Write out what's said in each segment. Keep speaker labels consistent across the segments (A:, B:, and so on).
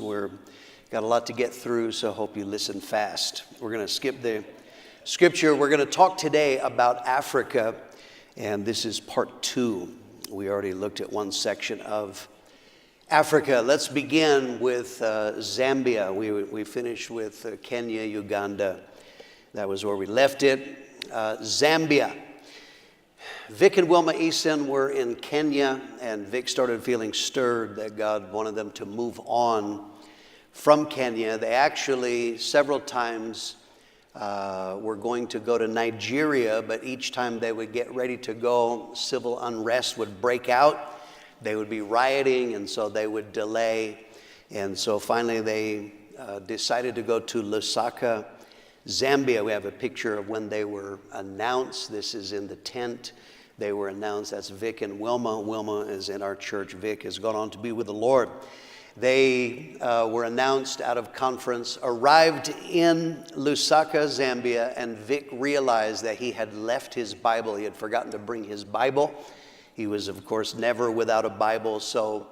A: We're got a lot to get through, so I hope you listen fast. We're going to skip the scripture. We're going to talk today about Africa, and this is part 2. We already looked at one section of Africa. Let's begin with Zambia. We finished with Kenya, Uganda. That was where we left it. Zambia. Vic and Wilma Eason were in Kenya, and Vic started feeling stirred that God wanted them to move on from Kenya. They actually, several times, were going to go to Nigeria, but each time they would get ready to go, civil unrest would break out. They would be rioting, and so they would delay. And so finally they decided to go to Lusaka, Zambia. We have a picture of when they were announced. This is in the tent. They were announced. That's Vic and Wilma. Wilma is in our church. Vic has gone on to be with the Lord. They were announced out of conference, arrived in Lusaka, Zambia, and Vic realized that he had left his Bible. He had forgotten to bring his Bible. He was, of course, never without a Bible, so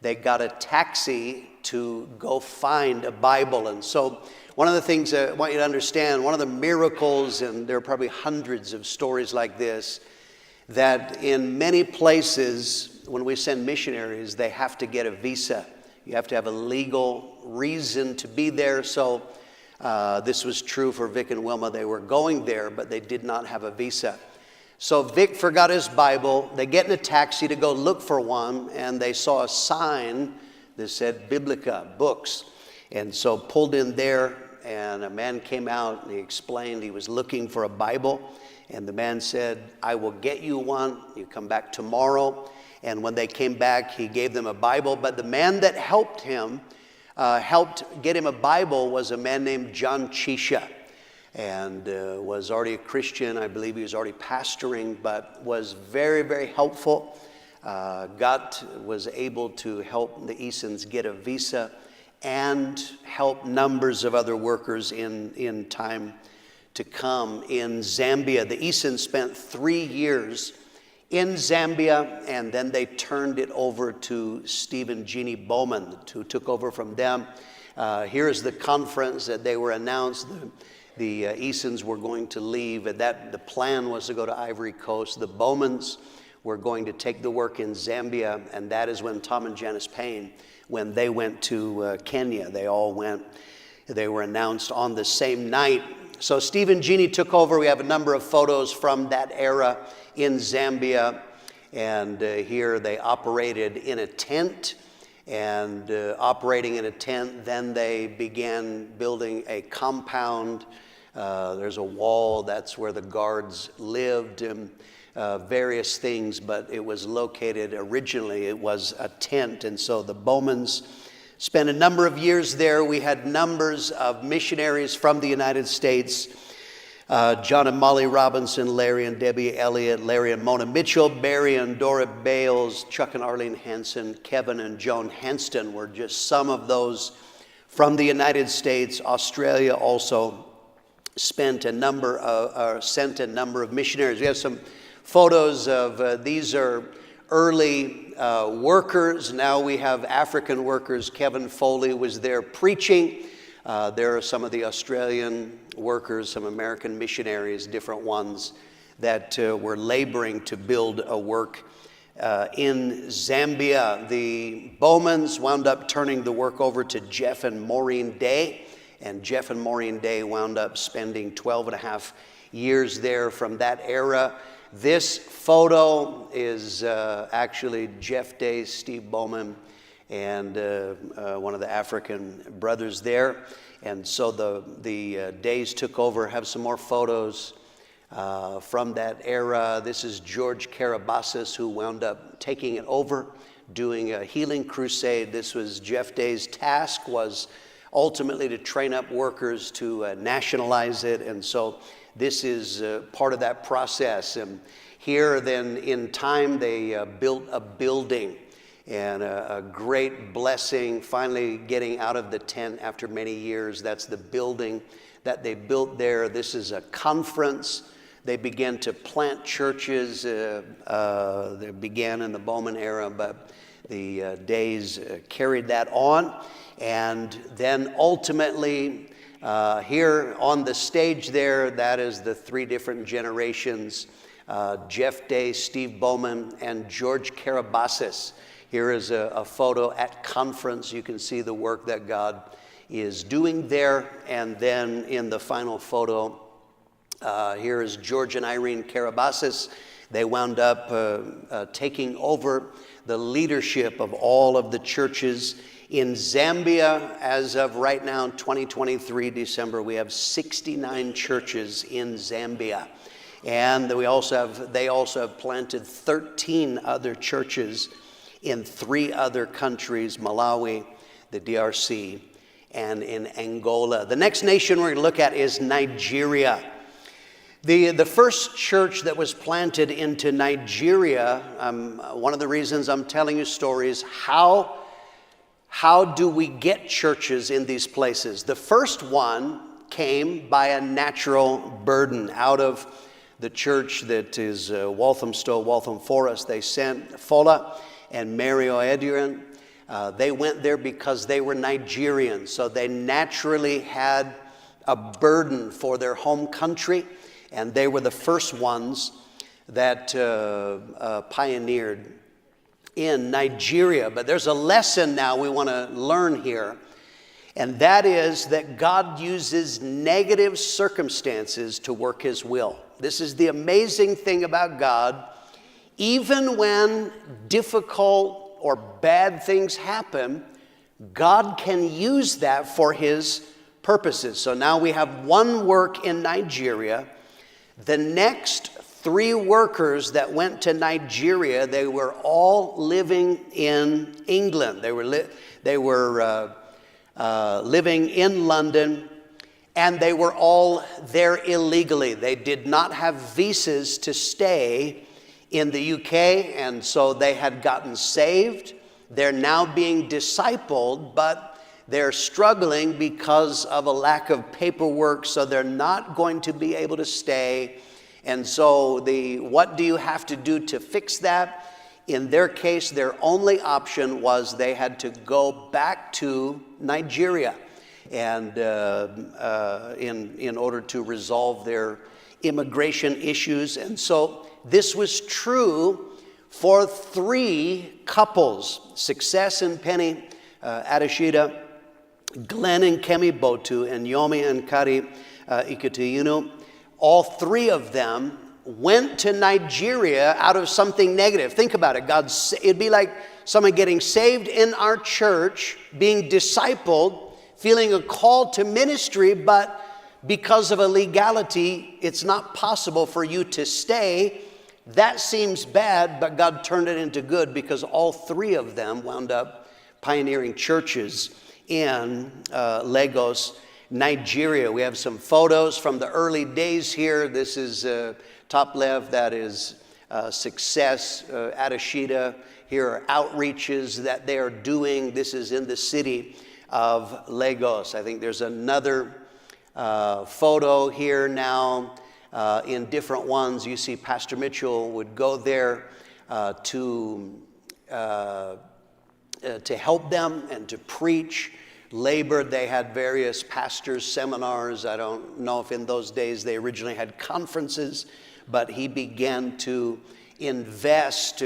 A: they got a taxi to go find a Bible. And so one of the things I want you to understand, one of the miracles, and there are probably hundreds of stories like this, that in many places, when we send missionaries, they have to get a visa. You have to have a legal reason to be there. So this was true for Vic and Wilma. They were going there, but they did not have a visa. So Vic forgot his Bible. They get in a taxi to go look for one, and they saw a sign that said Biblica, books. And so pulled in there, and a man came out, and he explained he was looking for a Bible. And the man said, I will get you one. You come back tomorrow. And when they came back, he gave them a Bible. But the man that helped him, helped get him a Bible, was a man named John Chisha. And was already a Christian. I believe he was already pastoring, but was very, very helpful. Was able to help the Easons get a visa and help numbers of other workers in time to come in Zambia. The Easons spent 3 years in Zambia, and then they turned it over to Steve and Jeannie Bowman, who took over from them. Here is the conference that they were announced. The Easons were going to leave, and the plan was to go to Ivory Coast. The Bowmans were going to take the work in Zambia, and that is when Tom and Janice Payne, when they went to Kenya, they all went. They were announced on the same night. So Steve and Jeannie took over. We have a number of photos from that era in Zambia, and here they operated in a tent. And operating in a tent, then they began building a compound. There's a wall, that's where the guards lived, and various things, but it was located originally, it was a tent. And so the Bowmans spent a number of years there. We had numbers of missionaries from the United States. John and Molly Robinson, Larry and Debbie Elliott, Larry and Mona Mitchell, Barry and Dora Bales, Chuck and Arlene Hansen, Kevin and Joan Hanston were just some of those from the United States. Australia also sent a number of missionaries. We have some photos of these are early workers. Now we have African workers. Kevin Foley was there preaching. There are some of the Australian workers, some American missionaries, different ones that were laboring to build a work in Zambia. The Bowmans wound up turning the work over to Jeff and Maureen Day, and Jeff and Maureen Day wound up spending 12 and a half years there from that era. This photo is actually Jeff Day, Steve Bowman, and one of the African brothers there. And so the Days took over. Have some more photos from that era. This is George Carabasas, who wound up taking it over, doing a healing crusade. This was Jeff Day's task, was ultimately to train up workers to nationalize it. And so this is part of that process. And here then in time they built a building, and a great blessing, finally getting out of the tent after many years. That's the building that they built there. This is a conference. They began to plant churches. They began in the Bowman era, but the days carried that on. And then ultimately, here on the stage there, that is the three different generations, Jeff Day, Steve Bowman, and George Karabassis. Here is a photo at conference. You can see the work that God is doing there. And then in the final photo, here is George and Irene Karabassis. They wound up taking over the leadership of all of the churches in Zambia. As of right now, 2023, December, we have 69 churches in Zambia. And they also have planted 13 other churches in 3 other countries, Malawi, the DRC, and in Angola. The next nation we're going to look at is Nigeria. The first church that was planted into Nigeria, one of the reasons I'm telling you stories, how do we get churches in these places? The first one came by a natural burden. Out of the church that is Walthamstow, Waltham Forest, they sent Fola and Mario Ediran. They went there because they were Nigerians, so they naturally had a burden for their home country, and they were the first ones that pioneered in Nigeria. But there's a lesson now we want to learn here, and that is that God uses negative circumstances to work His will. This is the amazing thing about God. Even when difficult or bad things happen, God can use that for His purposes. So now we have one work in Nigeria. The next 3 workers that went to Nigeria, they were all living in England. They were living in London, and they were all there illegally. They did not have visas to stay in the UK, and so they had gotten saved. They're now being discipled, but they're struggling because of a lack of paperwork, so they're not going to be able to stay. And so what do you have to do to fix that? In their case, their only option was they had to go back to Nigeria, and in order to resolve their immigration issues. And so this was true for 3 couples, Success and Penny Adeshida, Glenn and Kemi Botu, and Yomi and Kari Iketuyunu. All 3 of them went to Nigeria out of something negative. Think about it. It'd be like someone getting saved in our church, being discipled, feeling a call to ministry, but because of a legality, it's not possible for you to stay. That seems bad, but God turned it into good, because all 3 of them wound up pioneering churches in Lagos, Nigeria. We have some photos from the early days here. This is top left, that is Success, Adeshida. Here are outreaches that they are doing. This is in the city of Lagos. I think there's another photo here now in different ones. You see Pastor Mitchell would go there to help them and to preach. Labored. They had various pastors' seminars. I don't know if in those days they originally had conferences, but he began to invest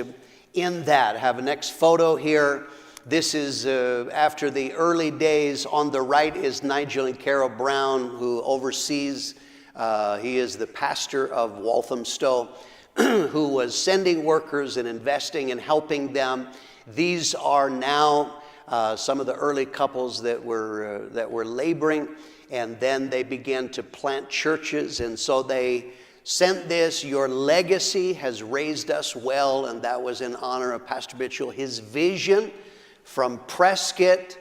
A: in that. I have a next photo here. This is after the early days. On the right is Nigel and Carol Brown, who oversees, he is the pastor of Walthamstow, who was sending workers and investing and helping them. These are now some of the early couples that were laboring, and then they began to plant churches. And so they sent this, "Your legacy has raised us well," and that was in honor of Pastor Mitchell. His vision from Prescott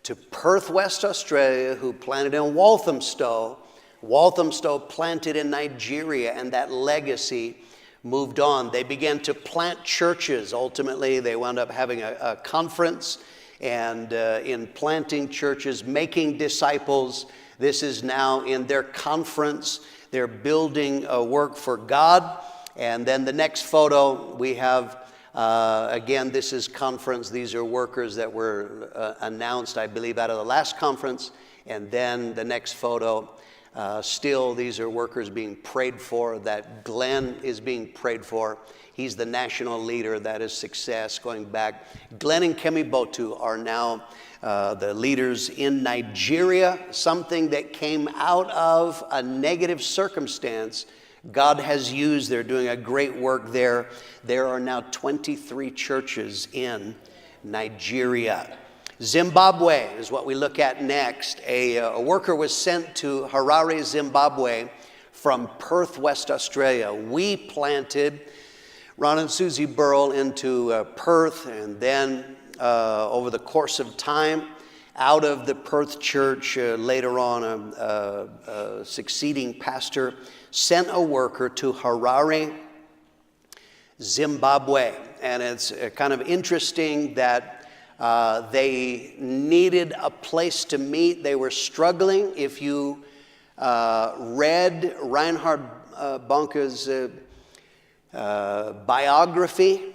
A: to Perth, West Australia, who planted in Walthamstow, Walthamstow planted in Nigeria, and that legacy moved on. They began to plant churches. Ultimately, they wound up having a conference, and in planting churches, making disciples. This is now in their conference. They're building a work for God. And then the next photo, we have Again, this is conference. These are workers that were announced, I believe, out of the last conference. And then the next photo, still these are workers being prayed for, that Glenn is being prayed for. He's the national leader. That is success going back. Glenn and Kemi Botu are now the leaders in Nigeria, something that came out of a negative circumstance. God has used, they're doing a great work there. There are now 23 churches in Nigeria. Zimbabwe is what we look at next. A worker was sent to Harare, Zimbabwe from Perth, West Australia. We planted Ron and Susie Burrell into Perth, and then over the course of time, out of the Perth church, later on a succeeding pastor sent a worker to Harare, Zimbabwe. And it's kind of interesting that they needed a place to meet. They were struggling. If you read Reinhard Bonnke's biography,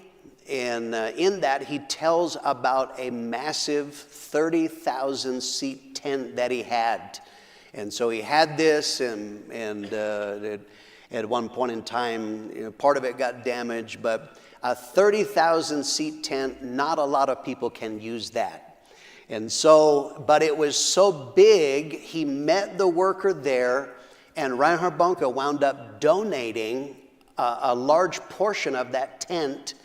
A: and in that he tells about a massive 30,000 seat tent that he had. And so he had this, and at one point in time, part of it got damaged, but a 30,000 seat tent, not a lot of people can use that. And so, but it was so big, he met the worker there, and Reinhard Bonnke wound up donating a large portion of that tent,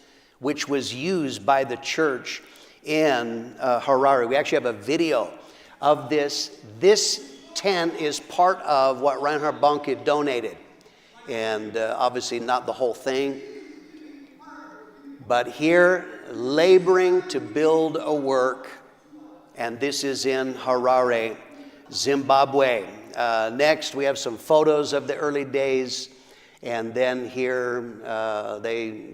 A: which was used by the church in Harare. We actually have a video of this. This tent is part of what Reinhard Bonnke donated. And obviously not the whole thing. But here, laboring to build a work. And this is in Harare, Zimbabwe. Next, we have some photos of the early days. And then here,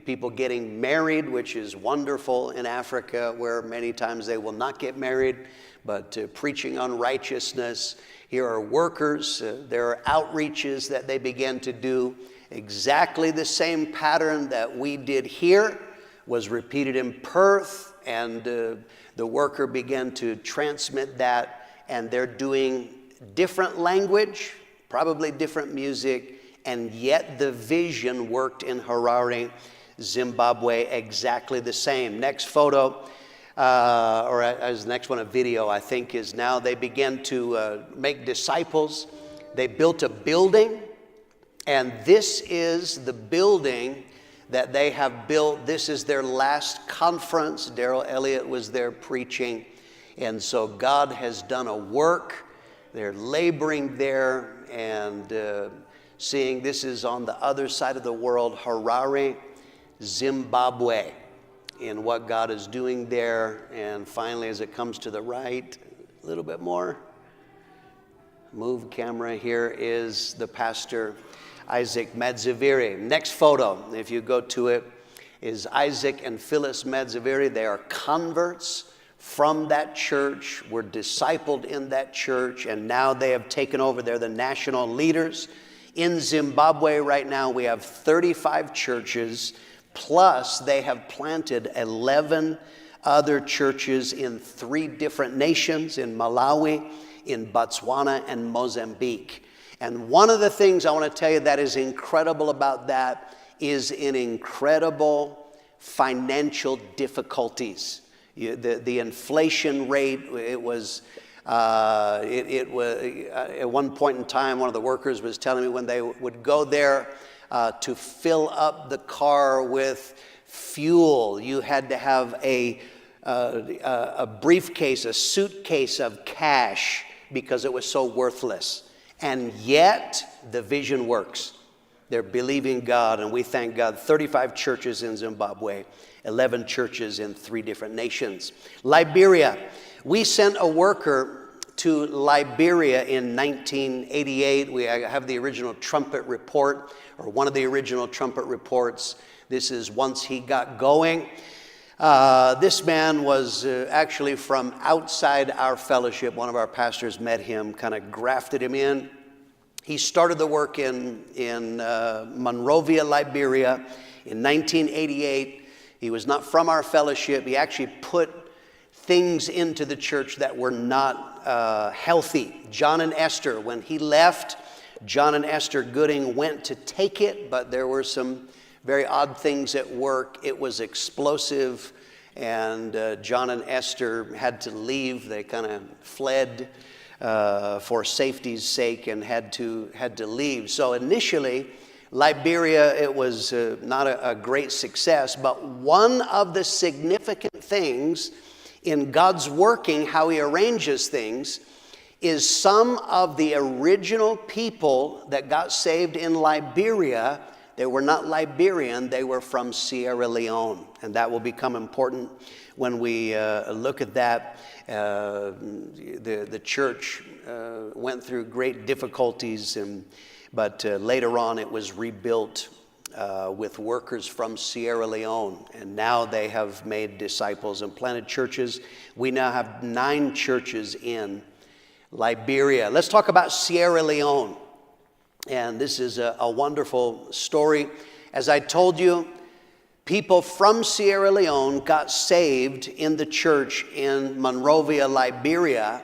A: people getting married, which is wonderful in Africa, where many times they will not get married, but preaching on righteousness. Here are workers. There are outreaches that they began to do. Exactly the same pattern that we did here was repeated in Perth, and the worker began to transmit that, and they're doing different language, probably different music, and yet the vision worked in Harare, Zimbabwe, exactly the same. Next photo, or as the next one, a video, I think, is now they began to make disciples. They built a building, and this is the building that they have built. This is their last conference. Darrell Elliott was there preaching, and so God has done a work. They're laboring there, and seeing this is on the other side of the world, Harare, Zimbabwe, in what God is doing there. And finally, as it comes to the right, a little bit more, move camera, here is the pastor, Isaac Madziviri. Next photo, if you go to it, is Isaac and Phyllis Madziviri. They are converts from that church, were discipled in that church, and now they have taken over. They're the national leaders. In Zimbabwe right now, we have 35 churches, plus they have planted 11 other churches in 3 different nations, in Malawi, in Botswana, and Mozambique. And one of the things I want to tell you that is incredible about that is in incredible financial difficulties. The inflation rate, it was at one point in time, one of the workers was telling me when they would go there to fill up the car with fuel, you had to have a briefcase, a suitcase of cash, because it was so worthless. And yet, the vision works. They're believing God, and we thank God. 35 churches in Zimbabwe, 11 churches in 3 different nations. Liberia. We sent a worker to Liberia in 1988. We have the original trumpet report, or one of the original trumpet reports. This is once he got going. This man was actually from outside our fellowship. One of our pastors met him, kind of grafted him in. He started the work in Monrovia, Liberia in 1988. He was not from our fellowship. He actually put things into the church that were not healthy. John and Esther, when he left, John and Esther Gooding went to take it, but there were some very odd things at work. It was explosive, and John and Esther had to leave. They kind of fled for safety's sake and had to leave. So initially, Liberia, it was not a great success, but one of the significant things in God's working, how he arranges things, is some of the original people that got saved in Liberia, they were not Liberian, they were from Sierra Leone. And that will become important when we look at that. The church went through great difficulties, but later on it was rebuilt with workers from Sierra Leone. And now they have made disciples and planted churches. We now have 9 churches in Liberia. Let's talk about Sierra Leone. And this is a wonderful story. As I told you, people from Sierra Leone got saved in the church in Monrovia, Liberia.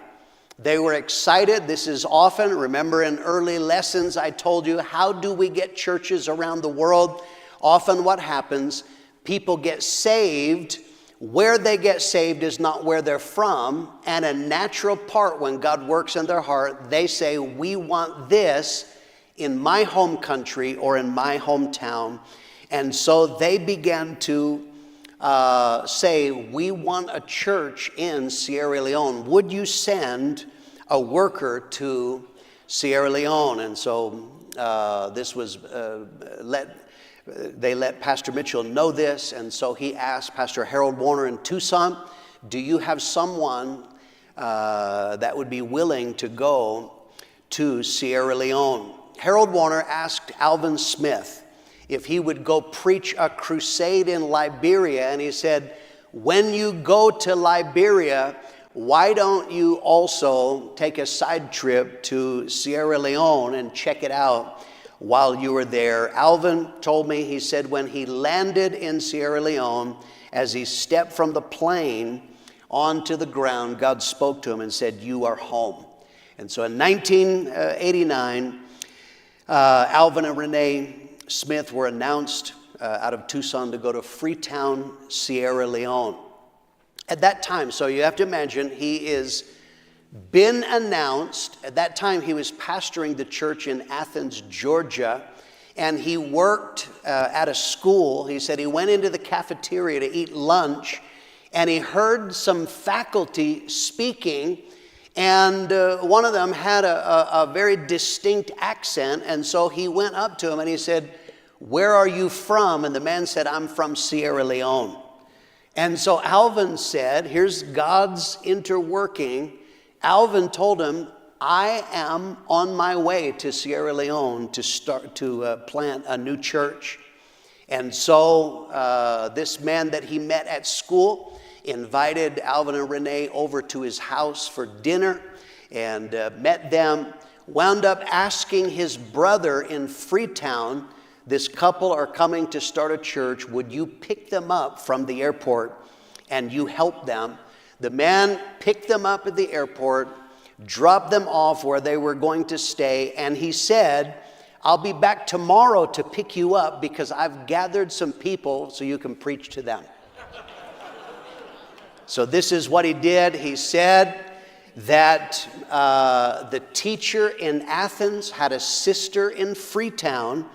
A: They were excited. This is often, remember in early lessons I told you, how do we get churches around the world? Often what happens, people get saved. Where they get saved is not where they're from. And a natural part when God works in their heart, they say, we want this in my home country or in my hometown. And so they began to say, we want a church in Sierra Leone. Would you send a worker to Sierra Leone? And so this was they let Pastor Mitchell know this. And so he asked Pastor Harold Warner in Tucson, do you have someone that would be willing to go to Sierra Leone? Harold Warner asked Alvin Smith if he would go preach a crusade in Liberia. And he said, when you go to Liberia, why don't you also take a side trip to Sierra Leone and check it out while you were there? Alvin told me, he said, when he landed in Sierra Leone, as he stepped from the plane onto the ground, God spoke to him and said, you are home. And so in 1989, Alvin and Renee Smith were announced out of Tucson to go to Freetown, Sierra Leone. At that time, so you have to imagine, he is been announced. At that time, he was pastoring the church in Athens, Georgia, and he worked at a school. He said he went into the cafeteria to eat lunch, and he heard some faculty speaking, and one of them had a very distinct accent, and so he went up to him and he said, where are you from? And the man said, I'm from Sierra Leone. And so Alvin said, here's God's interworking. Alvin told him, I am on my way to Sierra Leone to plant a new church. And so this man that he met at school invited Alvin and Renee over to his house for dinner and met them, wound up asking his brother in Freetown, this couple are coming to start a church, would you pick them up from the airport and you help them? The man picked them up at the airport, dropped them off where they were going to stay, and he said, I'll be back tomorrow to pick you up because I've gathered some people so you can preach to them. So this is what he did. He said that the teacher in Athens had a sister in Freetown,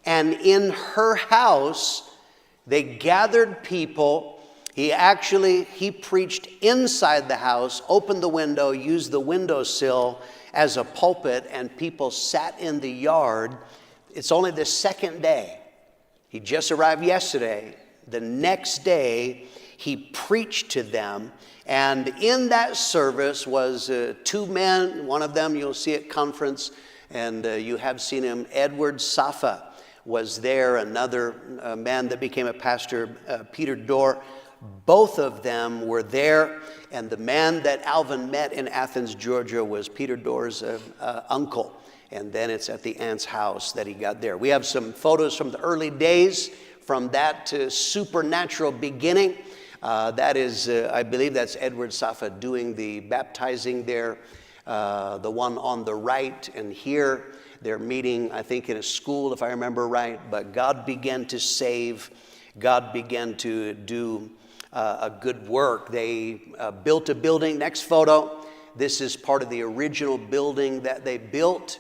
A: and in her house, they gathered people. He preached inside the house, opened the window, used the windowsill as a pulpit, and people sat in the yard. It's only the second day. He just arrived yesterday. The next day, he preached to them. And in that service was 2 men. One of them you'll see at conference, and you have seen him, Edward Safa was there, another man that became a pastor, Peter Dorr. Both of them were there, and the man that Alvin met in Athens, Georgia was Peter Dorr's uncle, and then it's at the aunt's house that he got there. We have some photos from the early days from that to supernatural beginning. That is, I believe that's Edward Safa doing the baptizing there, the one on the right. And here they're meeting, I think, in a school, if I remember right. But God began to save. God began to do a good work. They built a building. Next photo. This is part of the original building that they built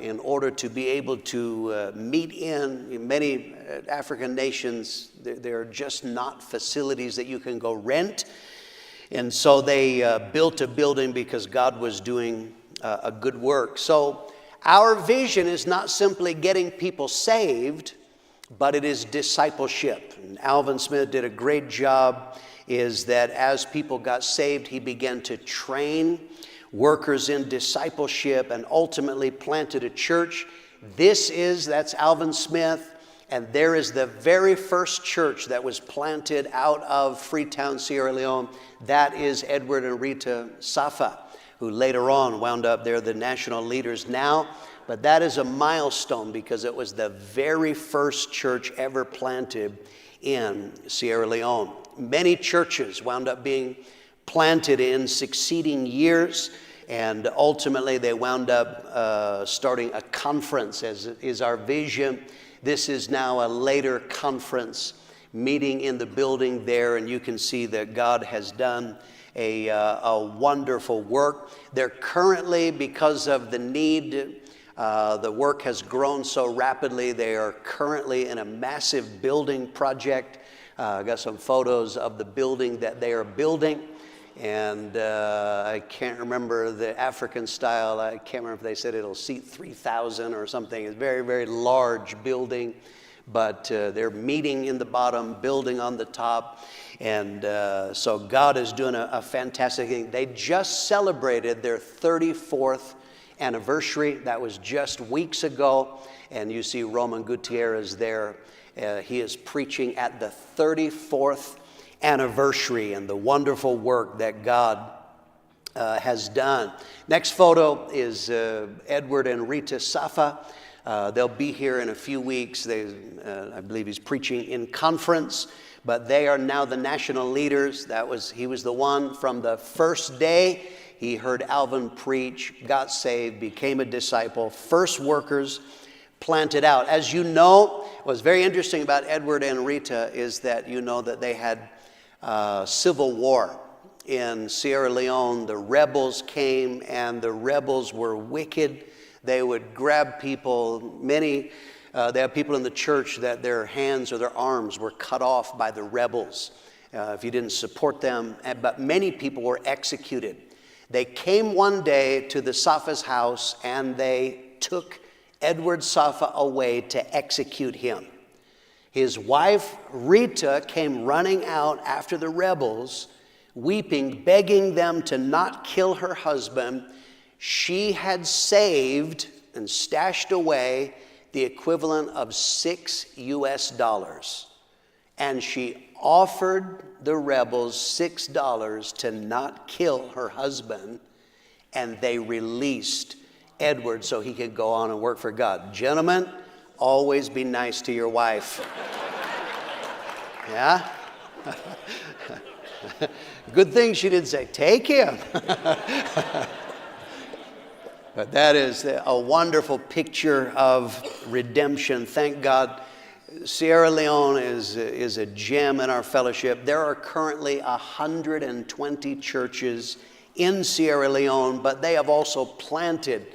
A: in order to be able to meet in many African nations. There are just not facilities that you can go rent. And so they built a building because God was doing a good work. So our vision is not simply getting people saved, but it is discipleship. And Alvin Smith did a great job, is that as people got saved, he began to train workers in discipleship and ultimately planted a church. That's Alvin Smith, and there is the very first church that was planted out of Freetown, Sierra Leone. That is Edward and Rita Safa, who later on wound up, they're the national leaders now. But that is a milestone because it was the very first church ever planted in Sierra Leone. Many churches wound up being planted in succeeding years, and ultimately they wound up starting a conference, as is our vision. This is now a later conference meeting in the building there, and you can see that God has done a wonderful work. They're currently, because of the need, the work has grown so rapidly, they are currently in a massive building project. I got some photos of the building that they are building. And I can't remember the African style. I can't remember if they said it'll seat 3,000 or something. It's a very, very large building. But they're meeting in the bottom, building on the top. And so God is doing a fantastic thing. They just celebrated their 34th anniversary. That was just weeks ago. And you see Roman Gutierrez there. He is preaching at the 34th anniversary and the wonderful work that God has done. Next photo is Edward and Rita Safa. They'll be here in a few weeks. I believe he's preaching in conference, but they are now the national leaders. He was the one from the first day. He heard Alvin preach, got saved, became a disciple, first workers planted out. As you know, what's very interesting about Edward and Rita is that you know that they had civil war in Sierra Leone. The rebels came, and the rebels were wicked. They would grab people. They have people in the church that their hands or their arms were cut off by the rebels if you didn't support them. But many people were executed. They came one day to the Safa's house, and they took Edward Safa away to execute him. His wife, Rita, came running out after the rebels, weeping, begging them to not kill her husband. She had saved and stashed away the equivalent of $6. And she offered the rebels $6 to not kill her husband, and they released Edward so he could go on and work for God. Gentlemen, always be nice to your wife. Yeah? Good thing she didn't say, take him. But that is a wonderful picture of redemption. Thank God. Sierra Leone is a gem in our fellowship. There are currently 120 churches in Sierra Leone, but they have also planted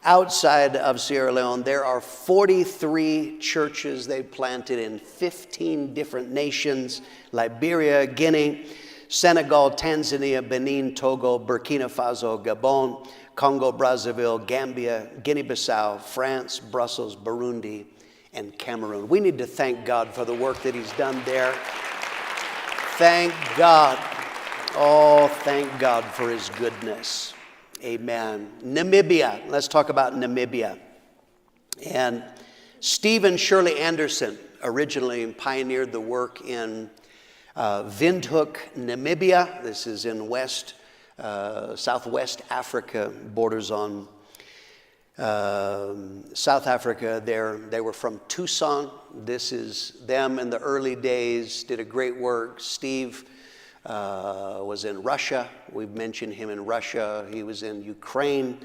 A: outside of Sierra Leone. There are 43 churches they've planted in 15 different nations: Liberia, Guinea, Senegal, Tanzania, Benin, Togo, Burkina Faso, Gabon, Congo, Brazzaville, Gambia, Guinea-Bissau, France, Brussels, Burundi, and Cameroon. We need to thank God for the work that he's done there. Thank God. Oh, thank God for his goodness. Amen. Namibia. Let's talk about Namibia. And Stephen Shirley Anderson originally pioneered the work in Windhoek, Namibia. This is in southwest Africa, borders on South Africa. They were from Tucson. This is them in the early days, did a great work. Steve was in Russia. We've mentioned him in Russia. He was in Ukraine,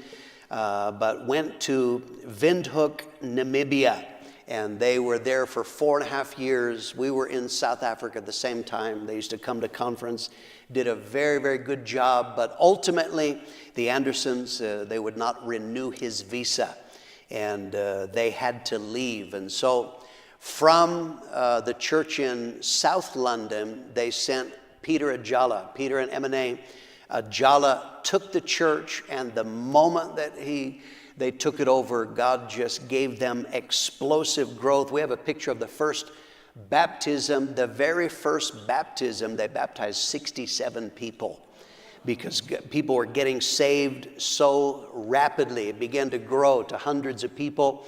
A: but went to Windhoek, Namibia, and they were there for 4.5 years. We were in South Africa at the same time. They used to come to conference, did a very, very good job, but ultimately the Andersons, they would not renew his visa, and they had to leave. And so from the church in South London, they sent Peter Ajala. Peter and Emine Ajala took the church, and the moment that they took it over, God just gave them explosive growth. We have a picture of the first baptism. The very first baptism, they baptized 67 people because people were getting saved so rapidly. It began to grow to hundreds of people.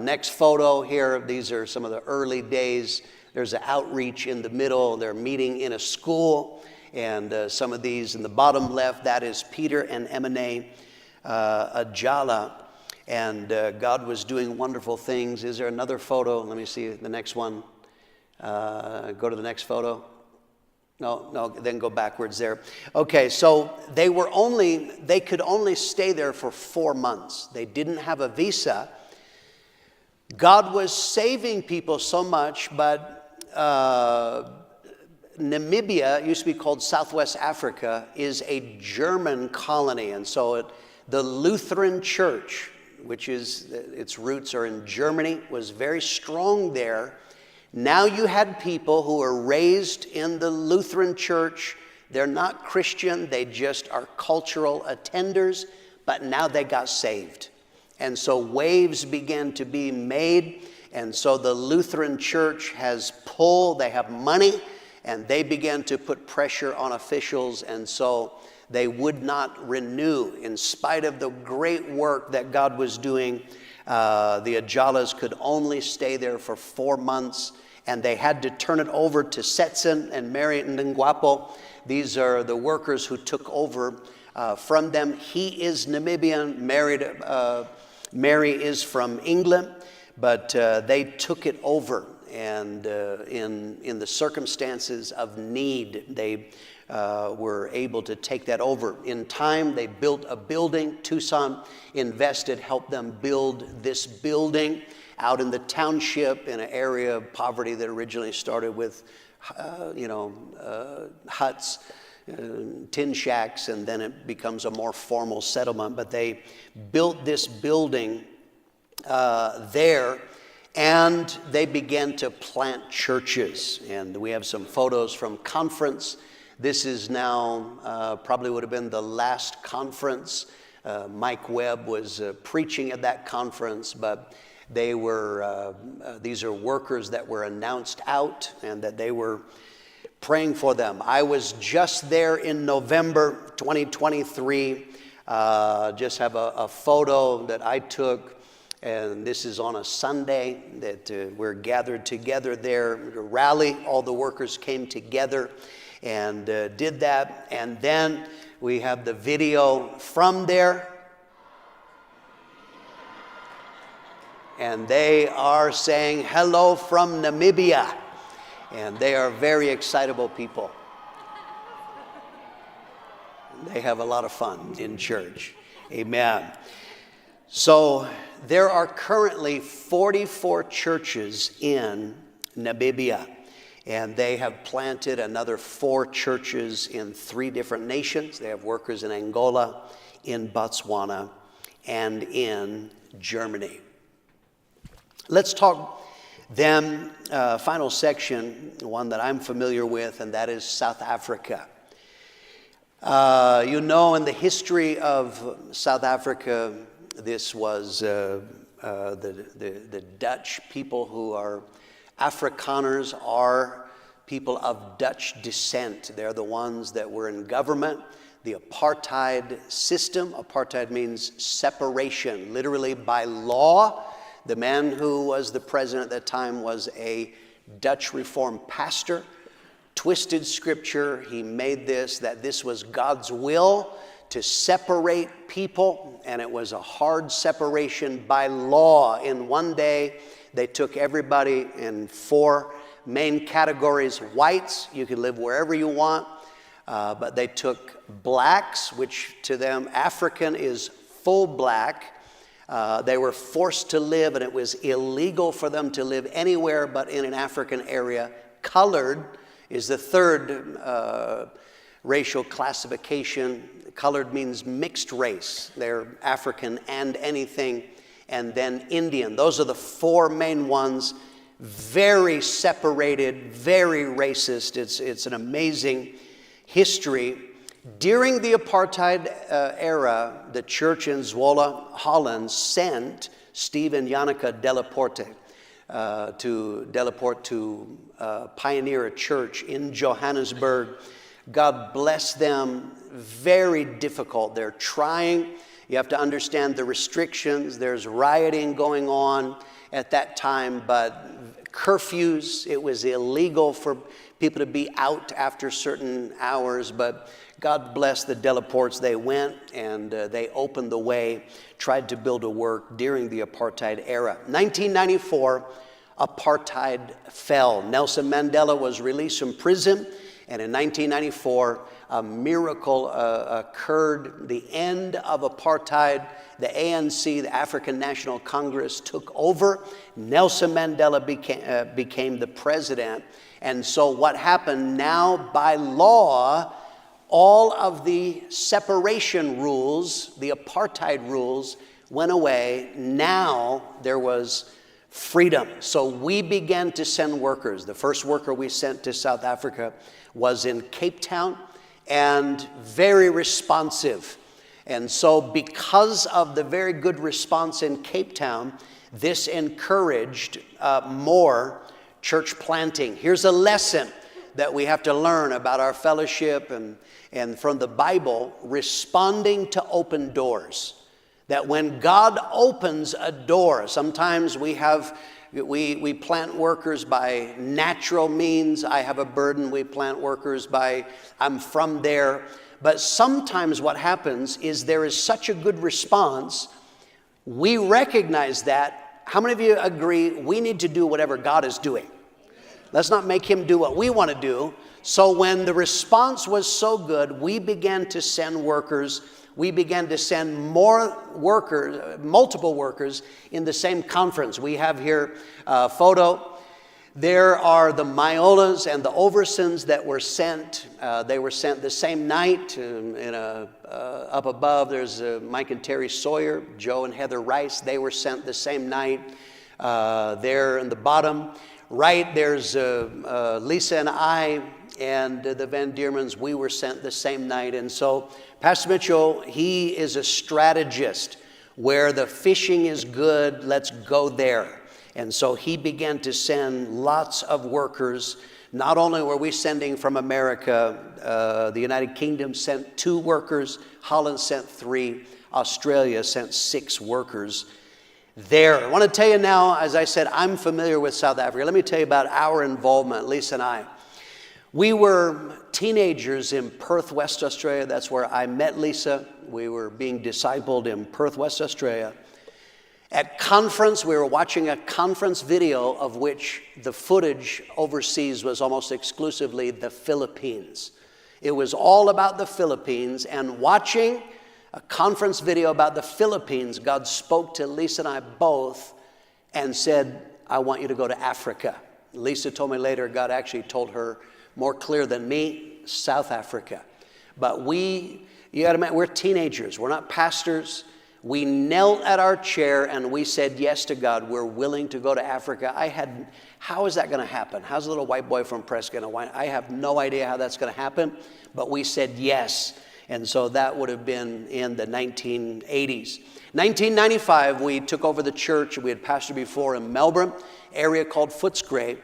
A: Next photo here, these are some of the early days. There's an outreach in the middle. They're meeting in a school. And some of these in the bottom left, that is Peter and Emine Ajala. And God was doing wonderful things. Is there another photo? Let me see the next one. Go to the next photo. No, then go backwards there. Okay, so they could only stay there for 4 months. They didn't have a visa. God was saving people so much, but Namibia, used to be called Southwest Africa, is a German colony. And so the Lutheran Church, which is, its roots are in Germany, was very strong there. Now you had people who were raised in the Lutheran Church. They're not Christian, they just are cultural attenders, but now they got saved. And so waves began to be made. And so the Lutheran Church has pull, they have money, and they began to put pressure on officials, and so they would not renew. In spite of the great work that God was doing, the Ajalas could only stay there for 4 months, and they had to turn it over to Setson and Mary Ndingwapo. These are the workers who took over from them. He is Namibian, Mary is from England. But they took it over, and in the circumstances of need, they were able to take that over. In time, they built a building. Tucson invested, helped them build this building out in the township in an area of poverty that originally started with, huts, tin shacks, and then it becomes a more formal settlement. But they built this building there, and they began to plant churches. And we have some photos from conference. This is now probably would have been the last conference. Mike Webb was preaching at that conference, but they were these are workers that were announced out and that they were praying for them. I was just there in November 2023. Just have a photo that I took. And this is on a Sunday that we're gathered together there to rally. All the workers came together and did that. And then we have the video from there. And they are saying, "Hello from Namibia." And they are very excitable people. They have a lot of fun in church. Amen. So there are currently 44 churches in Namibia, and they have planted another 4 churches in 3 different nations. They have workers in Angola, in Botswana, and in Germany. Let's talk then, final section, one that I'm familiar with, and that is South Africa. In the history of South Africa, this was the Dutch people who are Afrikaners are people of Dutch descent. They're the ones that were in government. The apartheid system, apartheid means separation, literally by law. The man who was the president at that time was a Dutch Reformed pastor, twisted scripture. He made that this was God's will to separate people, and it was a hard separation by law. In one day, they took everybody in 4 main categories. Whites, you could live wherever you want, but they took blacks, which to them, African is full black. They were forced to live, and it was illegal for them to live anywhere but in an African area. Colored is the third racial classification. Colored means mixed race. They're African and anything. And then Indian. Those are the 4 main ones. Very separated, very racist. It's an amazing history. During the apartheid era, the church in Zwolle, Holland, sent Steve and Janneke Delaporte to pioneer a church in Johannesburg. God bless them. Very difficult. They're trying. You have to understand the restrictions. There's rioting going on at that time, but curfews. It was illegal for people to be out after certain hours, but God bless the Delaportes. They went and they opened the way, tried to build a work during the apartheid era. 1994, apartheid fell. Nelson Mandela was released from prison, and in 1994, a miracle occurred. The end of apartheid. The ANC, the African National Congress, took over. Nelson Mandela became the president. And so what happened now, by law, all of the separation rules, the apartheid rules, went away. Now there was freedom. So we began to send workers. The first worker we sent to South Africa was in Cape Town, and very responsive. And so because of the very good response in Cape Town, this encouraged more church planting. Here's a lesson that we have to learn about our fellowship and from the Bible: responding to open doors. That when God opens a door, sometimes we plant workers by natural means. I have a burden. We plant workers by, I'm from there. But sometimes what happens is there is such a good response. We recognize that. How many of you agree we need to do whatever God is doing? Let's not make him do what we want to do. So when the response was so good, we began to send workers. We began to send more workers, multiple workers in the same conference. We have here a photo. There are the Myolas and the Oversons that were sent. They were sent the same night. Up above, there's Mike and Terry Sawyer, Joe and Heather Rice. They were sent the same night. There in the bottom right, there's Lisa and I and the Van Diermans. We were sent the same night. And so Pastor Mitchell, he is a strategist. Where the fishing is good, let's go there. And so he began to send lots of workers. Not only were we sending from America, the United Kingdom sent 2 workers, Holland sent 3, Australia sent 6 workers there. I want to tell you now, as I said, I'm familiar with South Africa. Let me tell you about our involvement, Lisa and I. We were teenagers in Perth, West Australia. That's where I met Lisa. We were being discipled in Perth, West Australia. At conference, we were watching a conference video of which the footage overseas was almost exclusively the Philippines. It was all about the Philippines, and watching a conference video about the Philippines, God spoke to Lisa and I both and said, I want you to go to Africa. Lisa told me later, God actually told her more clear than me, South Africa. But you gotta admit, we're teenagers, we're not pastors. We knelt at our chair and we said yes to God. We're willing to go to Africa. How is that going to happen? How's a little white boy from Prescott? I have no idea how that's going to happen, but we said yes. And so that would have been in the 1980s. 1995, we took over the church we had pastored before in Melbourne, area called Footscray,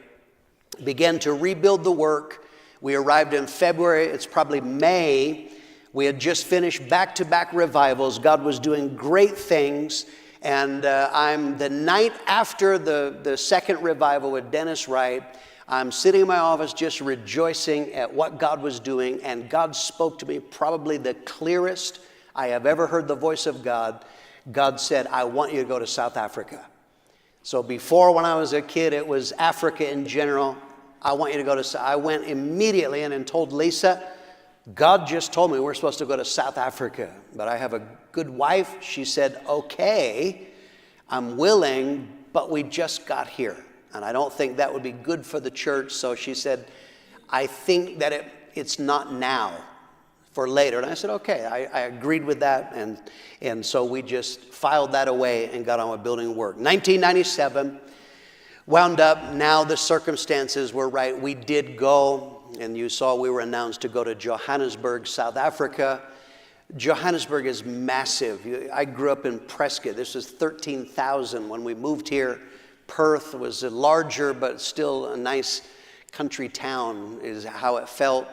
A: began to rebuild the work. We arrived in February. It's probably May. We had just finished back-to-back revivals. God was doing great things. And I'm the night after the second revival with Dennis Wright, I'm sitting in my office just rejoicing at what God was doing. And God spoke to me probably the clearest I have ever heard the voice of God, God said, I want you to go to South Africa. So before, when I was a kid, it was Africa in general. I want you to go to, I went immediately in and told Lisa, God just told me we're supposed to go to South Africa, but I have a good wife. She said, okay, I'm willing, but we just got here. And I don't think that would be good for the church. So she said, I think that it's not now, for later. And I said, okay, I agreed with that. And so we just filed that away and got on with building work. 1997, wound up, now the circumstances were right. We did go. And you saw we were announced to go to Johannesburg, South Africa. Johannesburg is massive. I grew up in Prescott. This was 13,000 when we moved here. Perth was larger, but still a nice country town is how it felt.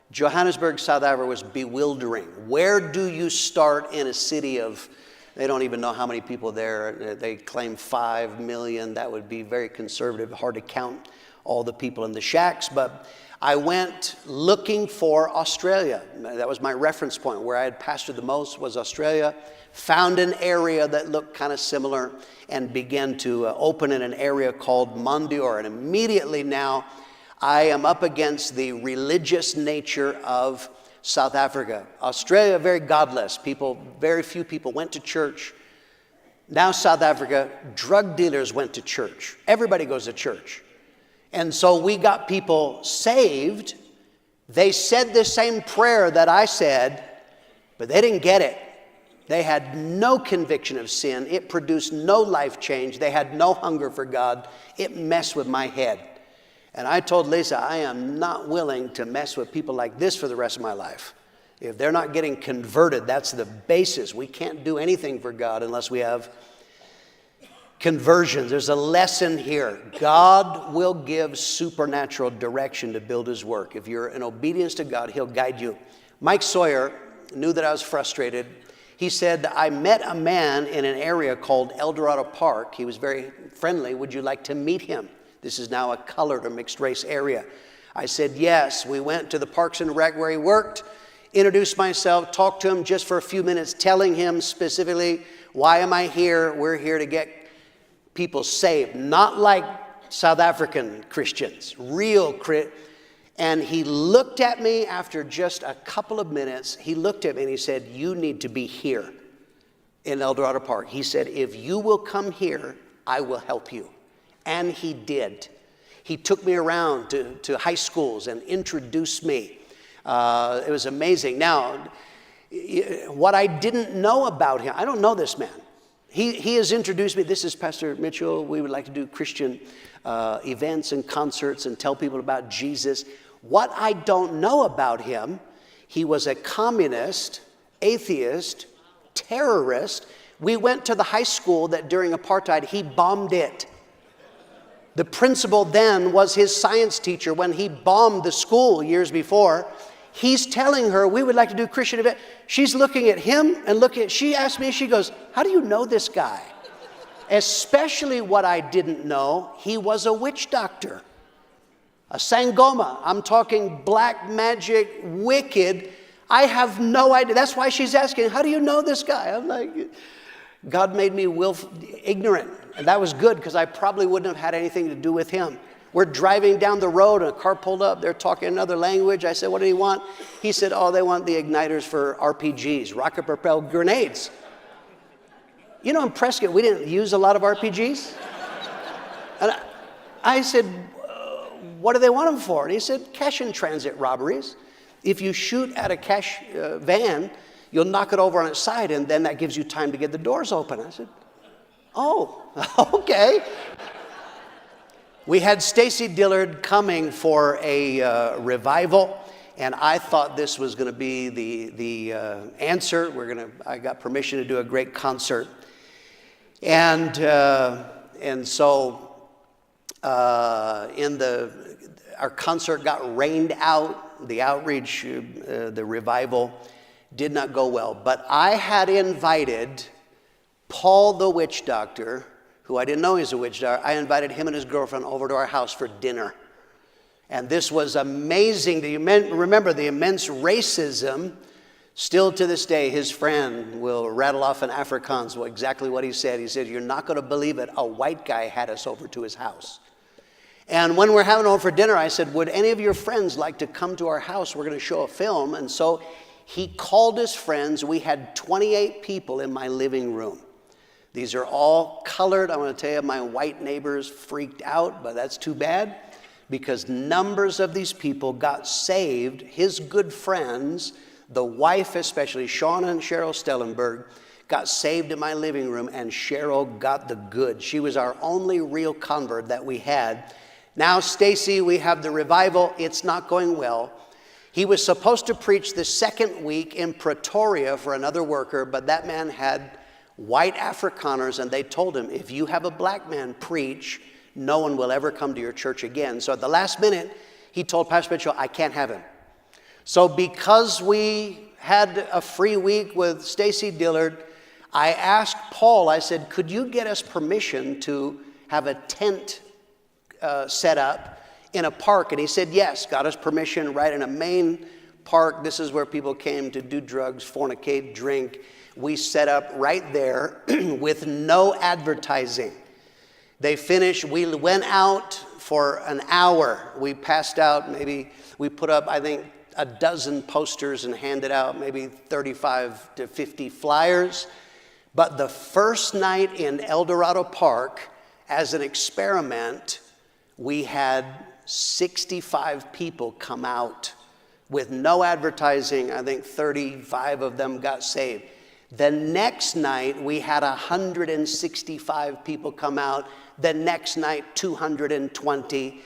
A: Johannesburg, South Africa was bewildering. Where do you start in a city of, they don't even know how many people there. They claim 5 million. That would be very conservative, hard to count all the people in the shacks, but I went looking for Australia. That was my reference point. Where I had pastored the most was Australia. Found an area that looked kind of similar and began to open in an area called Mondior. And immediately now, I am up against the religious nature of South Africa. Australia, very godless. Very few people went to church. Now South Africa, drug dealers went to church. Everybody goes to church. And so we got people saved. They said the same prayer that I said, but they didn't get it. They had no conviction of sin. It produced no life change. They had no hunger for God. It messed with my head. And I told Lisa, I am not willing to mess with people like this for the rest of my life. If they're not getting converted, that's the basis. We can't do anything for God unless we have conversions. There's a lesson here. God will give supernatural direction to build his work. If you're in obedience to God, he'll guide you. Mike Sawyer knew that I was frustrated. He said, I met a man in an area called Eldorado Park. He was very friendly. Would you like to meet him? This is now a colored or mixed race area. I said, yes. We went to the Parks and Rec where he worked, introduced myself, talked to him just for a few minutes, telling him specifically, why am I here? We're here to get people saved, not like South African Christians, and he looked at me after just a couple of minutes. He looked at me and he said, you need to be here in Eldorado Park. He said, if you will come here, I will help you. And he did. He took me around to high schools and introduced me. It was amazing. Now, what I didn't know about him, I don't know this man. He has introduced me. This is Pastor Mitchell. We would like to do Christian events and concerts and tell people about Jesus. What I don't know about him, he was a communist, atheist, terrorist. We went to the high school that during apartheid, he bombed it. The principal then was his science teacher when he bombed the school years before. He's telling her, we would like to do Christian event. She's looking at him and she asked me, she goes, how do you know this guy? Especially what I didn't know, he was a witch doctor. A Sangoma. I'm talking black magic, wicked. I have no idea. That's why she's asking, how do you know this guy? I'm like, God made me ignorant. And that was good because I probably wouldn't have had anything to do with him. We're driving down the road and a car pulled up. They're talking another language. I said, what do you want? He said, oh, they want the igniters for RPGs, rocket-propelled grenades. You know, in Prescott, we didn't use a lot of RPGs. And I said, what do they want them for? And he said, cash in transit robberies. If you shoot at a cash van, you'll knock it over on its side, and then that gives you time to get the doors open. I said, oh, okay. We had Stacy Dillard coming for a revival, and I thought this was going to be the answer. I got permission to do a great concert, and so our concert got rained out. The outreach, the revival, did not go well. But I had invited Paul the witch doctor, who I didn't know he was a witch doctor. I invited him and his girlfriend over to our house for dinner. And this was amazing. Do you remember the immense racism Still to this day, his friend will rattle off in Afrikaans exactly what he said. He said, "You're not going to believe it. A white guy had us over to his house." And when we're having over for dinner, I said, "Would any of your friends like to come to our house? We're going to show a film." And so he called his friends. We had 28 people in my living room. These are all colored. I want to tell you, my white neighbors freaked out, but that's too bad, because numbers of these people got saved. His good friends, the wife especially, Shauna and Cheryl Stellenberg, got saved in my living room, and Cheryl got the good. She was our only real convert that we had. Now, Stacy, we have the revival. It's not going well. He was supposed to preach the second week in Pretoria for another worker, but that man had white Afrikaners, and they told him, if you have a black man preach, no one will ever come to your church again. So at the last minute, he told Pastor Mitchell, I can't have him. So because we had a free week with Stacy Dillard, I asked Paul, I said, could you get us permission to have a tent set up in a park? And he said, yes, got us permission right in a main park. This is where people came to do drugs, fornicate, drink. We set up right there with no advertising. They finished, we went out for an hour. We passed out, maybe we put up, I think, a dozen posters and handed out maybe 35 to 50 flyers. But the first night in El Dorado Park, as an experiment, we had 65 people come out with no advertising. I think 35 of them got saved. The next night, we had 165 people come out. The next night, 220.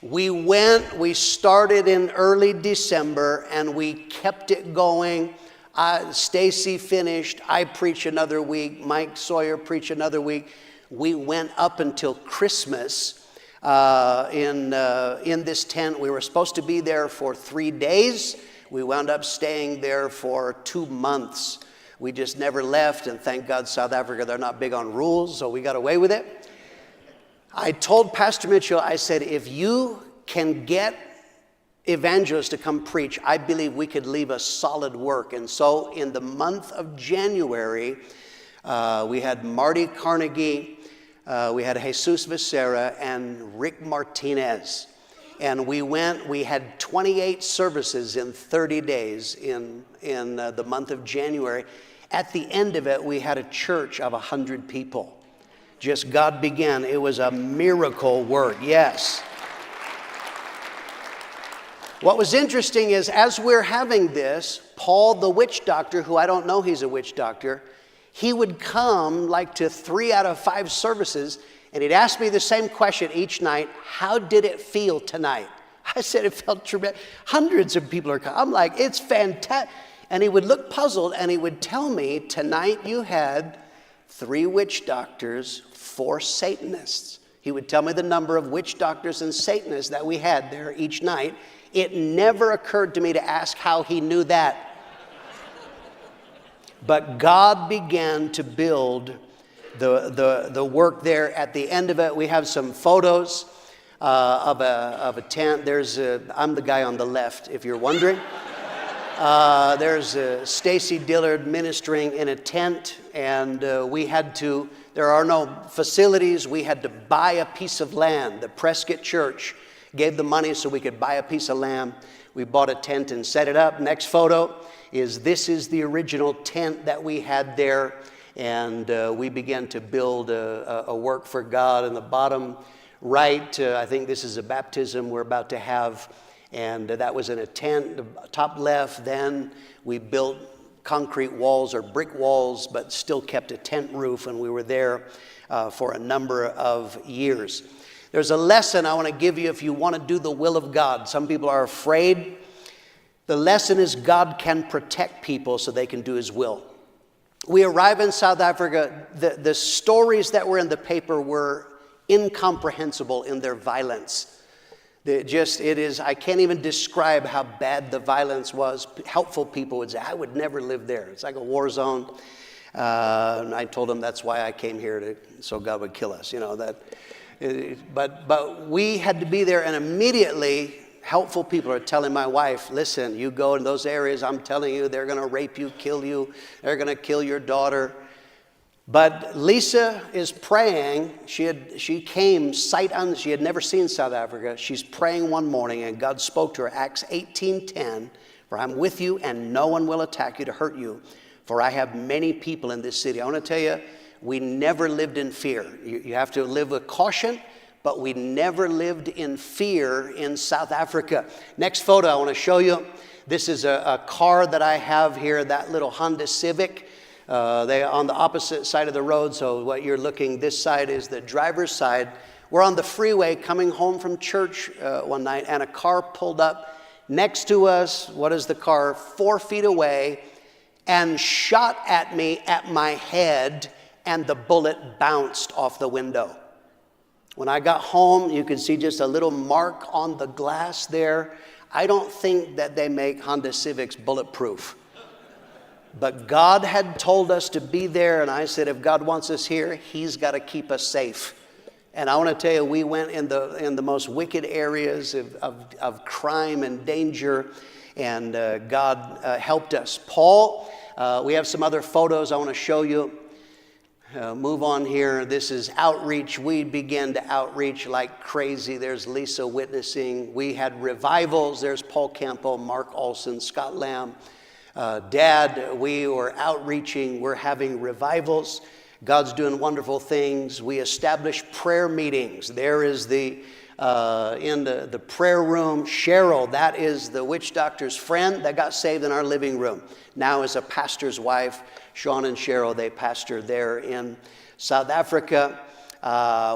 A: We started in early December, and we kept it going. Stacy finished. I preached another week. Mike Sawyer preached another week. We went up until Christmas in this tent. We were supposed to be there for 3 days. We wound up staying there for 2 months. We just never left, and thank God South Africa, they're not big on rules, so we got away with it. I told Pastor Mitchell, I said, if you can get evangelists to come preach, I believe we could leave a solid work. And so in the month of January, we had Marty Carnegie, we had Jesus Becerra, and Rick Martinez. And we had 28 services in 30 days in the month of January. At the end of it, we had a church of 100 people. Just God began. It was a miracle work, yes. What was interesting is, as we're having this, Paul the witch doctor, who I don't know he's a witch doctor, he would come like to 3 out of 5 services, and he'd ask me the same question each night: how did it feel tonight? I said it felt tremendous. Hundreds of people are coming. I'm like, it's fantastic. And he would look puzzled, and he would tell me, tonight you had 3 witch doctors, 4 Satanists. He would tell me the number of witch doctors and Satanists that we had there each night. It never occurred to me to ask how he knew that. But God began to build the work there. At the end of it, we have some photos of a tent. I'm the guy on the left, if you're wondering. There's Stacy Dillard ministering in a tent, and there are no facilities. We had to buy a piece of land. The Prescott Church gave the money so we could buy a piece of land. We bought a tent and set it up. Next photo is the original tent that we had there, and we began to build a work for God. In the bottom right, I think this is a baptism we're about to have, and that was in a tent. The top left, then we built concrete walls or brick walls, but still kept a tent roof, and we were there for a number of years. There's a lesson I want to give you if you want to do the will of God. Some people are afraid. The lesson is God can protect people so they can do His will. We arrive in South Africa. The stories that were in the paper were incomprehensible in their violence. I can't even describe how bad the violence was. Helpful people would say, I would never live there. It's like a war zone. And I told them that's why I came here, so God would kill us. But we had to be there, and immediately helpful people are telling my wife, listen, you go in those areas, I'm telling you, they're going to rape you, kill you, they're going to kill your daughter. But Lisa is praying. She came sight unseen. She had never seen South Africa. She's praying one morning, and God spoke to her, Acts 18:10, for I'm with you, and no one will attack you to hurt you, for I have many people in this city. I want to tell you, we never lived in fear. You have to live with caution, but we never lived in fear in South Africa. Next photo I want to show you. This is a car that I have here, that little Honda Civic. They are on the opposite side of the road, so what you're looking, this side is the driver's side. We're on the freeway coming home from church one night, and a car pulled up next to us. What is the car? 4 feet away, and shot at me at my head, and the bullet bounced off the window. When I got home, you can see just a little mark on the glass there. I don't think that they make Honda Civics bulletproof. But God had told us to be there, and I said, if God wants us here, He's got to keep us safe. And I want to tell you, we went in the most wicked areas of crime and danger, and God helped us. Paul, we have some other photos I want to show you. Move on here. This is outreach. We began to outreach like crazy. There's Lisa witnessing. We had revivals. There's Paul Campbell, Mark Olson, Scott Lamb. Dad, we were outreaching, we're having revivals. God's doing wonderful things. We established prayer meetings. There is in the prayer room, Cheryl, that is the witch doctor's friend that got saved in our living room. Now is a pastor's wife. Sean and Cheryl, they pastor there in South Africa.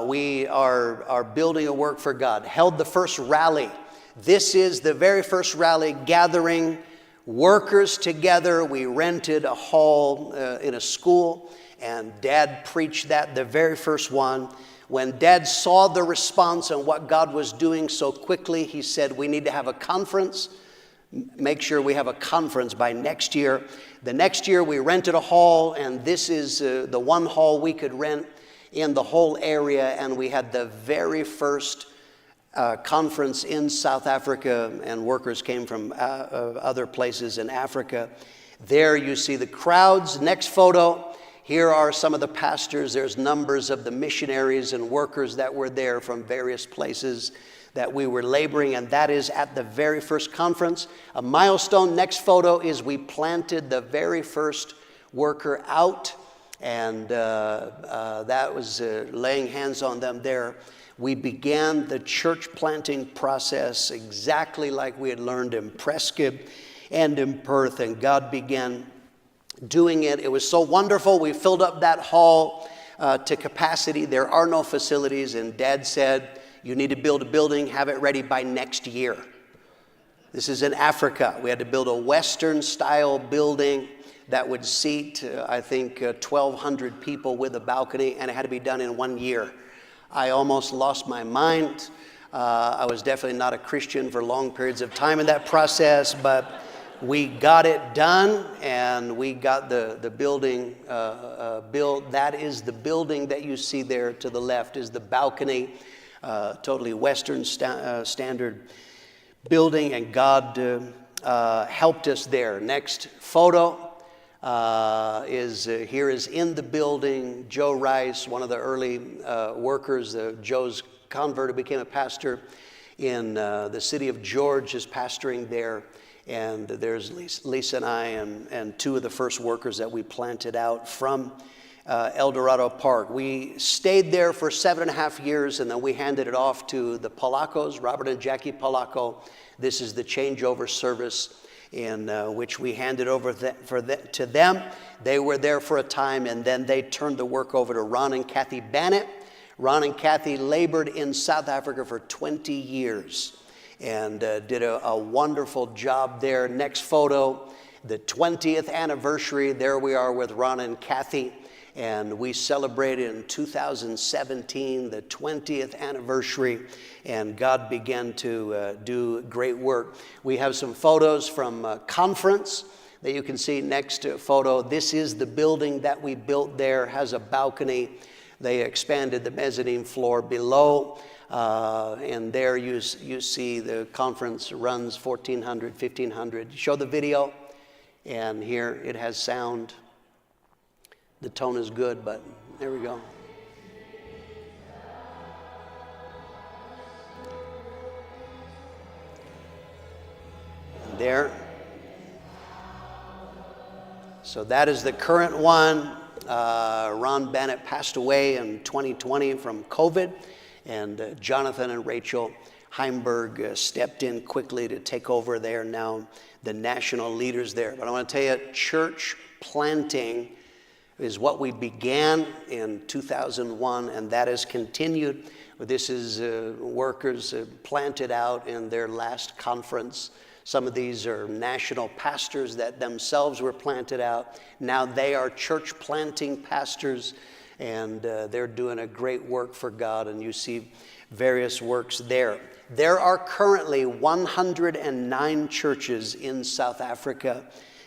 A: We are building a work for God. Held the first rally. This is the very first rally gathering workers together. We rented a hall in a school, and Dad preached that, the very first one. When Dad saw the response and what God was doing so quickly, he said, we need to have a conference. Make sure we have a conference by next year. The next year we rented a hall, and this is the one hall we could rent in the whole area, and we had the very first conference in South Africa, and workers came from other places in Africa. There you see the crowds. Next photo. Here are some of the pastors. There's numbers of the missionaries and workers that were there from various places that we were laboring, and that is at the very first conference. A milestone. Next photo is we planted the very first worker out, and that was laying hands on them there. We began the church planting process exactly like we had learned in Prescott and in Perth, and God began doing it. It was so wonderful. We filled up that hall to capacity. There are no facilities, and Dad said, you need to build a building, have it ready by next year. This is in Africa. We had to build a Western-style building that would seat, I think, 1,200 people with a balcony, and it had to be done in 1 year. I almost lost my mind. I was definitely not a Christian for long periods of time in that process, but we got it done, and we got the building built. That is the building that you see there to the left is the balcony, totally Western standard building, and God helped us there. Next photo. Here is in the building, Joe Rice, one of the early workers. Joe's converted, became a pastor in the city of George, is pastoring there. And there's Lisa and I and two of the first workers that we planted out from El Dorado Park. We stayed there for 7.5 years, and then we handed it off to the Polacos, Robert and Jackie Polaco. This is the changeover service in which we handed over to them. They were there for a time, and then they turned the work over to Ron and Kathy Bannett. Ron and Kathy labored in South Africa for 20 years and did a wonderful job there. Next photo, the 20th anniversary. There we are with Ron and Kathy, and we celebrated in 2017 the 20th anniversary, and God began to do great work. We have some photos from a conference that you can see. Next photo. This is the building that we built there, has a balcony. They expanded the mezzanine floor below, and there you see the conference runs 1,400, 1,500. Show the video, and here it has sound. The tone is good, but there we go. And there. So that is the current one. Ron Bennett passed away in 2020 from COVID, and Jonathan and Rachel Heimberg stepped in quickly to take over there. Now the national leaders there. But I want to tell you, church planting is what we began in 2001, and that has continued. This is workers planted out in their last conference. Some of these are national pastors that themselves were planted out. Now they are church planting pastors, and they're doing a great work for God, and you see various works there. There are currently 109 churches in South Africa.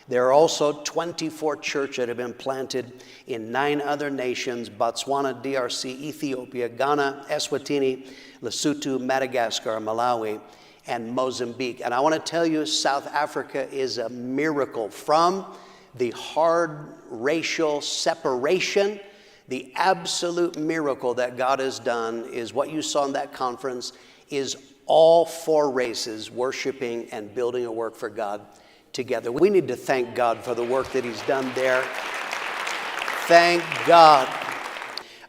A: There are also 24 churches that have been planted in 9 other nations: Botswana, DRC, Ethiopia, Ghana, Eswatini, Lesotho, Madagascar, Malawi, and Mozambique. And I want to tell you, South Africa is a miracle. From the hard racial separation, the absolute miracle that God has done is what you saw in that conference is all 4 races worshiping and building a work for God together. We need to thank God for the work that he's done there. Thank God.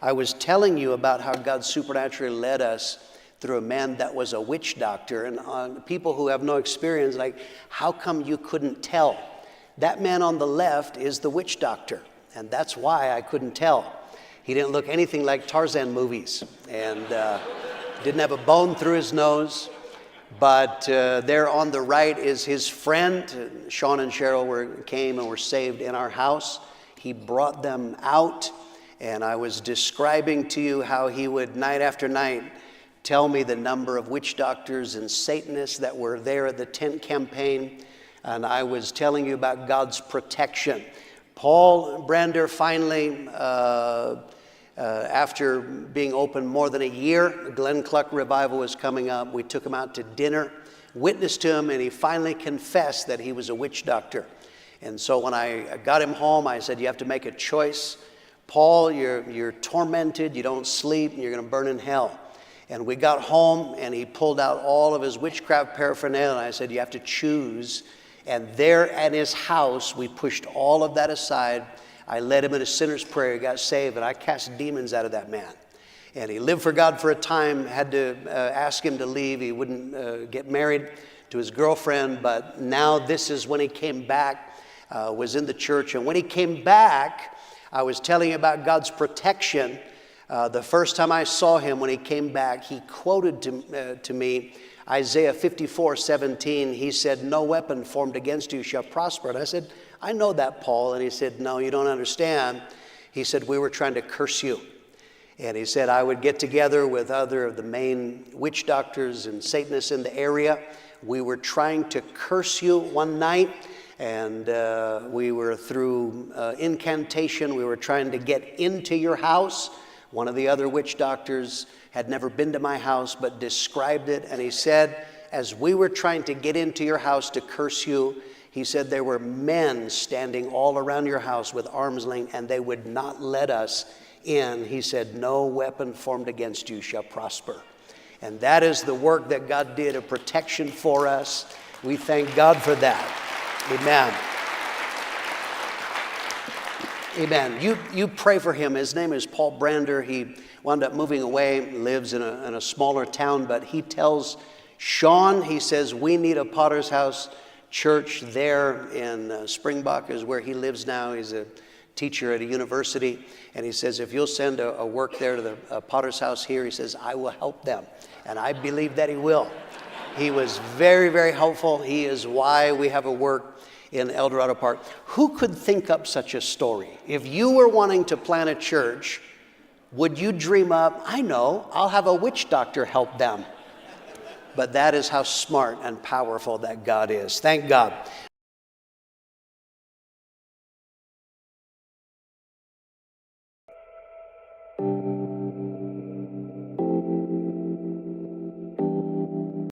A: I was telling you about how God supernaturally led us through a man that was a witch doctor, and people who have no experience, like, how come you couldn't tell? That man on the left is the witch doctor, and that's why I couldn't tell. He didn't look anything like Tarzan movies, and didn't have a bone through his nose. But there on the right is his friend. Sean and Cheryl came and were saved in our house. He brought them out, and I was describing to you how he would, night after night, tell me the number of witch doctors and Satanists that were there at the tent campaign, and I was telling you about God's protection. Paul Brander finally, after being open more than a year, Glenn Cluck revival was coming up. We took him out to dinner, witnessed to him, and he finally confessed that he was a witch doctor. And so when I got him home, I said, you have to make a choice. Paul, you're tormented, you don't sleep, and you're going to burn in hell. And we got home, and he pulled out all of his witchcraft paraphernalia, and I said, you have to choose. And there at his house, we pushed all of that aside. I led him in a sinner's prayer. He got saved, and I cast demons out of that man. And he lived for God for a time, had to ask him to leave. He wouldn't get married to his girlfriend, but now this is when he came back, was in the church. And when he came back, I was telling you about God's protection. The first time I saw him when he came back, he quoted to me Isaiah 54:17. He said, no weapon formed against you shall prosper. And I said, I know that, Paul. And he said, no, you don't understand. He said, we were trying to curse you. And he said, I would get together with other of the main witch doctors and Satanists in the area. We were trying to curse you one night. And we were through incantation. We were trying to get into your house. One of the other witch doctors had never been to my house, but described it. And he said, as we were trying to get into your house to curse you, he said there were men standing all around your house with arms length, and they would not let us in. He said, no weapon formed against you shall prosper. And that is the work that God did of protection for us. We thank God for that. Amen. Amen. You pray for him. His name is Paul Brander. He wound up moving away, lives in a smaller town, but he tells Sean, he says, we need a Potter's House church there in Springbok is where he lives now. He's a teacher at a university. And he says, if you'll send a work there to the Potter's House here, he says, I will help them. And I believe that he will. He was very, very helpful. He is why we have a work in El Dorado Park. Who could think up such a story? If you were wanting to plant a church, would you dream up, I know, I'll have a witch doctor help them. But that is how smart and powerful that God is. Thank God.